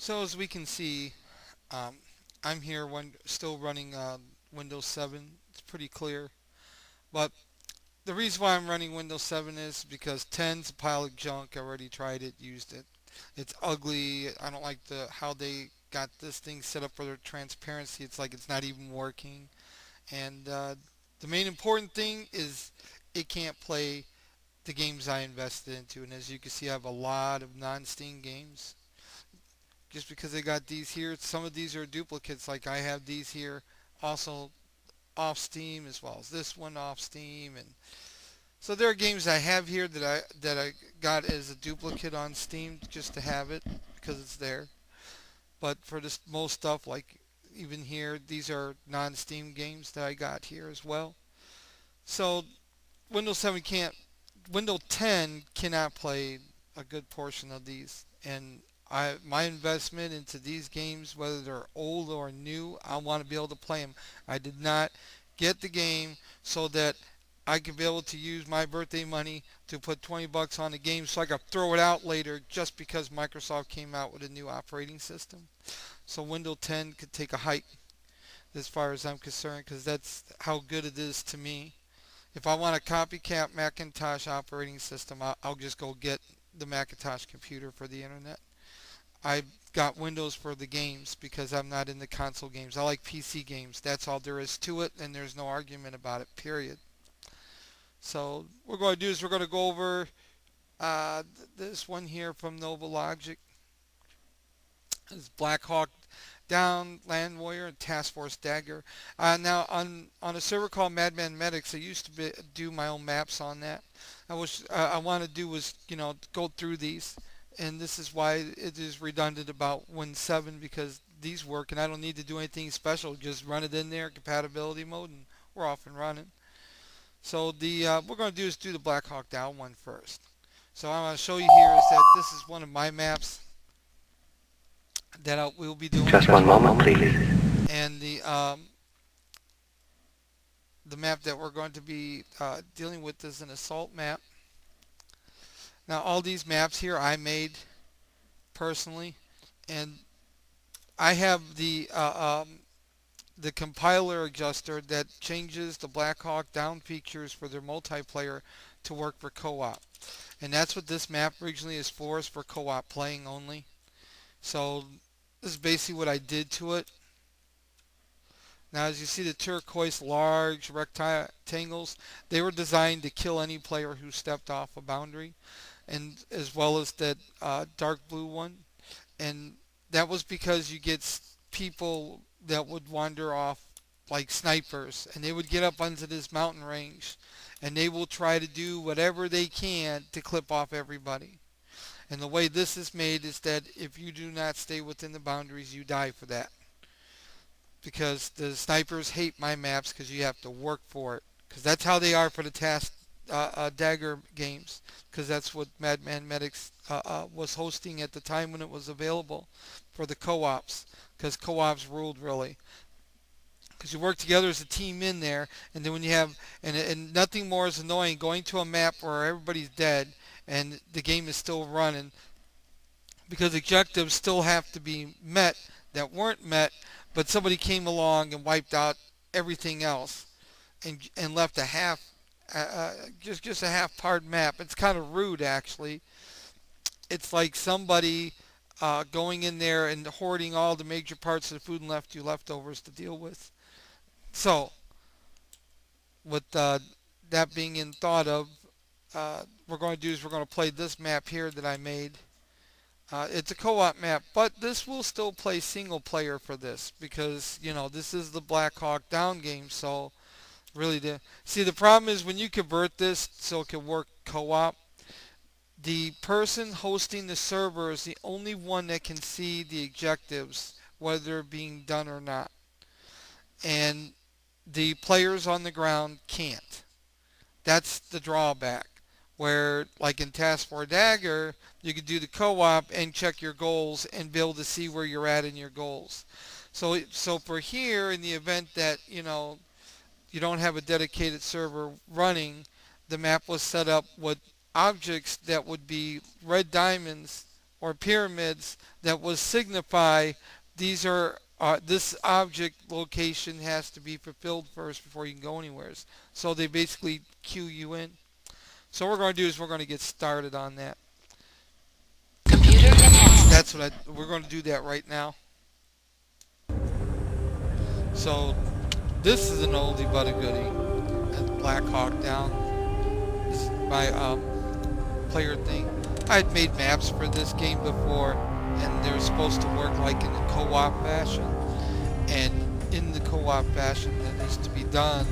So as we can see, um, I'm here still running Windows 7. It's pretty clear. But the reason why I'm running Windows 7 is because 10's a pile of junk. I already tried it, used it. It's ugly. I don't like the how they got this thing set up for their transparency. It's like it's not even working. And the main important thing is it can't play the games I invested into. And as you can see, I have a lot of non-Steam games. Just because I got these here, some of these are duplicates. Like I have these here also off Steam as well as this one off Steam, and so there are games I have here that I got as a duplicate on Steam just to have it because it's there. But for this most stuff, like even here, these are non-Steam games that I got here as well. So Windows 7 can't, Windows 10 cannot play a good portion of these, and my investment into these games, whether they're old or new, I want to be able to play them. I did not get the game so that I could be able to use my birthday money to put 20 bucks on the game so I could throw it out later just because Microsoft came out with a new operating system. So Windows 10 could take a hike as far as I'm concerned because that's how good it is to me. If I want a copycat Macintosh operating system, I'll just go get the Macintosh computer for the internet. I got Windows for the games because I'm not in the console games. I like PC games. That's all there is to it, and there's no argument about it, period. So what we're going to do is we're going to go over this one here from Nova Logic. It's Black Hawk Down, Land Warrior, and Task Force Dagger. Now on a server called Madman Medics, I used to do my own maps on that. I want to do was go through these, and this is why it is redundant about Win 7 because these work, and I don't need to do anything special. Just run it in there, compatibility mode, and we're off and running. So the what we're going to do is do the Black Hawk Down one first. So what I'm going to show you here is that this is one of my maps that we'll be doing. Just one moment, please. And the map that we're going to be dealing with is an assault map. Now all these maps here I made personally, and I have the compiler adjuster that changes the Black Hawk Down features for their multiplayer to work for co-op. And that's what this map originally is for co-op playing only. So this is basically what I did to it. Now as you see the turquoise large rectangles, they were designed to kill any player who stepped off a boundary, and as well as that dark blue one. And that was because you get people that would wander off like snipers, and they would get up onto this mountain range, and they will try to do whatever they can to clip off everybody. And the way this is made is that if you do not stay within the boundaries, you die for that. Because the snipers hate my maps because you have to work for it. Because that's how they are for the task dagger games. Because that's what Madman Medics was hosting at the time when it was available for the co-ops. Because co-ops ruled really. Because you work together as a team in there, and then when you have and nothing more is annoying going to a map where everybody's dead and the game is still running because objectives still have to be met that weren't met, but somebody came along and wiped out everything else and left a half just a half part map. It's kind of rude actually. It's like somebody going in there and hoarding all the major parts of the food and left you leftovers to deal with. So with that being in thought of, we're going to do is we're going to play this map here that I made. It's a co-op map, but this will still play single player for this because this is the Black Hawk Down game. So really, the problem is when you convert this so it can work co-op, the person hosting the server is the only one that can see the objectives, whether they're being done or not, and the players on the ground can't. That's the drawback. Where, like in Task Force Dagger, you could do the co-op and check your goals and be able to see where you're at in your goals. So for here, in the event that you don't have a dedicated server running, the map was set up with objects that would be red diamonds or pyramids that will signify these are this object location has to be fulfilled first before you can go anywhere. So they basically cue you in. So what we're going to do is we're going to get started on that. Computer enhanced. That's what we're going to do that right now. So this is an oldie but a goodie. That's Black Hawk Down. This is my player thing. I had made maps for this game before, and they're supposed to work like in a co-op fashion. And in the co-op fashion that is to be done,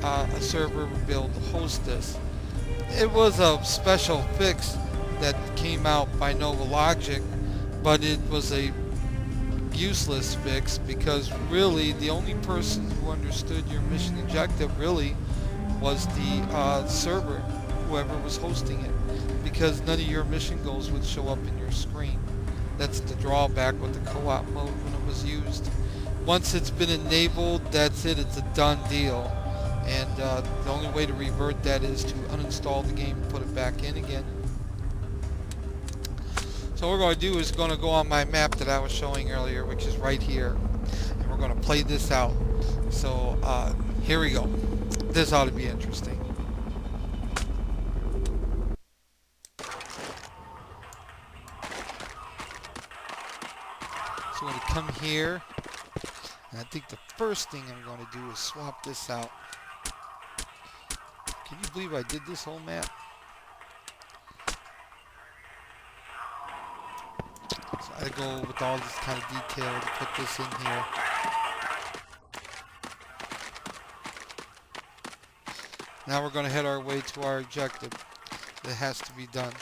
a server would be able to host this. It was a special fix that came out by Nova Logic, but it was a useless fix because really the only person who understood your mission objective really was the server, whoever was hosting it, because none of your mission goals would show up in your screen. That's the drawback with the co-op mode when it was used. Once it's been enabled, that's it, it's a done deal. And the only way to revert that is to uninstall the game and put it back in again. So what we're going to do is going to go on my map that I was showing earlier, which is right here. And we're going to play this out. So here we go. This ought to be interesting. So I'm going to come here. And I think the first thing I'm going to do is swap this out. Can you believe I did this whole map? So I go with all this kind of detail to put this in here. Now we're going to head our way to our objective that has to be done.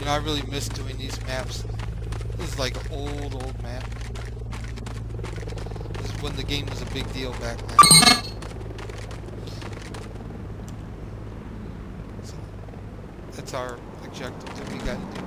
I really miss doing these maps. This is like an old map. This is when the game was a big deal back then. So that's our objective that we got to do.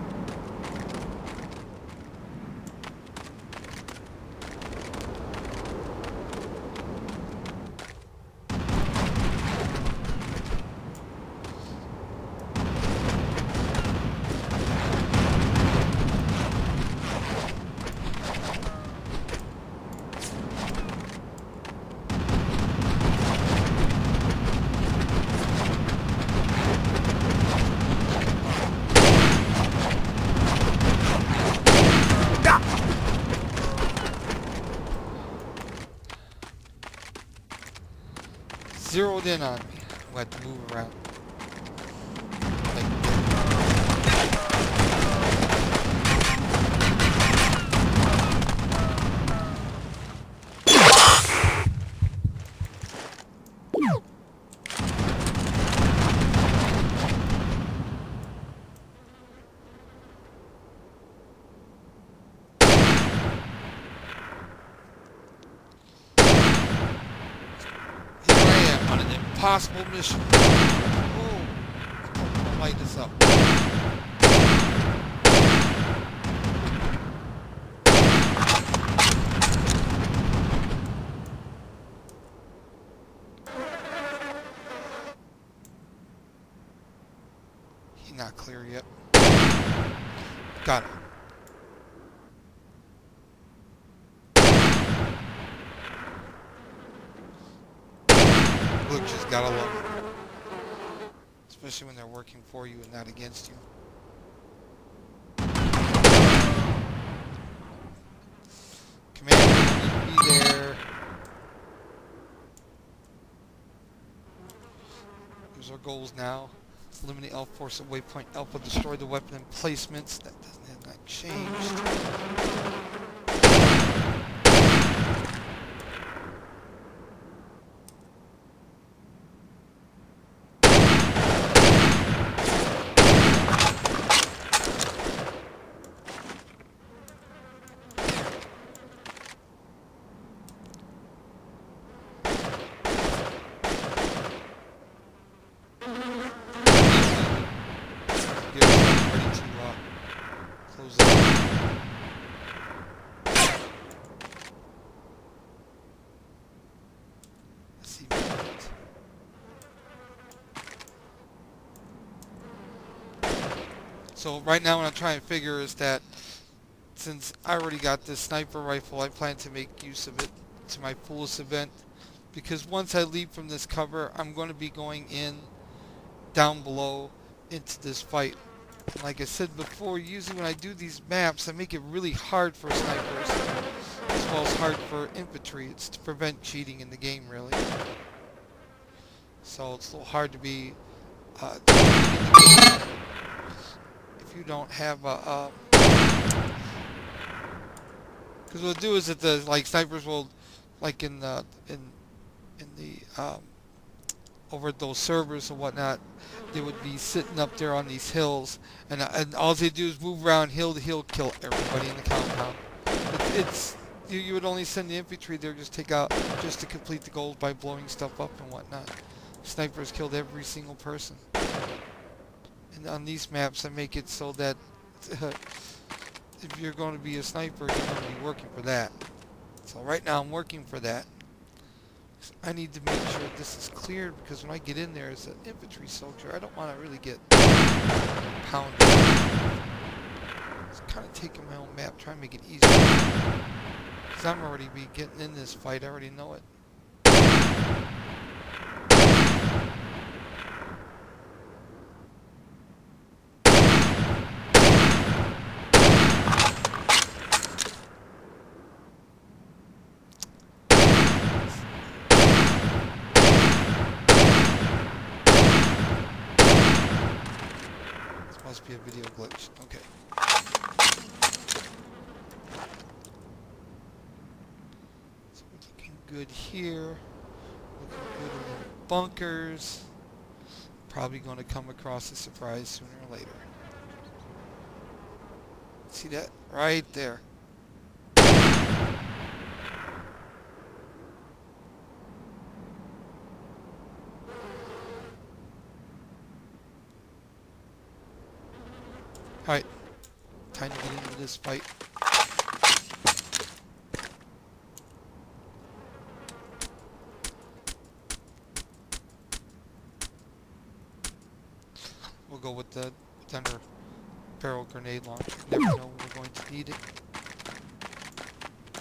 Zeroed in on me. I had to move around. impossible mission. Oh, I'll light this up. He's not clear yet. Got it. Glitches, gotta love it. Especially when they're working for you and not against you. Commander, need to be there. Here's our goals now. Eliminate Alpha Force at waypoint Alpha. Destroy the weapon emplacements. That doesn't have not changed. Get ready to close it. Let's see. So right now what I'm trying to figure is that since I already got this sniper rifle, I plan to make use of it to my fullest event. Because once I leave from this cover, I'm going to be going in down below into this fight. And like I said before, usually when I do these maps, I make it really hard for snipers, as well as hard for infantry. It's to prevent cheating in the game, really. So it's a little hard to be if you don't have a. Because what they'll do is that the snipers will, like in the over at those servers and whatnot, they would be sitting up there on these hills, and all they do is move around hill to hill, kill everybody in the compound. It's you would only send the infantry there just to complete the goals by blowing stuff up and whatnot. Snipers killed every single person. And on these maps, I make it so that if you're going to be a sniper, you're going to be working for that. So right now I'm working for that. I need to make sure this is cleared because when I get in there as an infantry soldier, I don't want to really get pounded. It's kind of taking my own map, trying to make it easier. Because I'm already getting in this fight, I already know it. Must be a video glitch. Okay. So we're looking good here. Looking good in the bunkers. Probably going to come across a surprise sooner or later. See that? Right there. Alright. Time to get into this fight. We'll go with the thunder barrel grenade launcher. Never know when we're going to need it.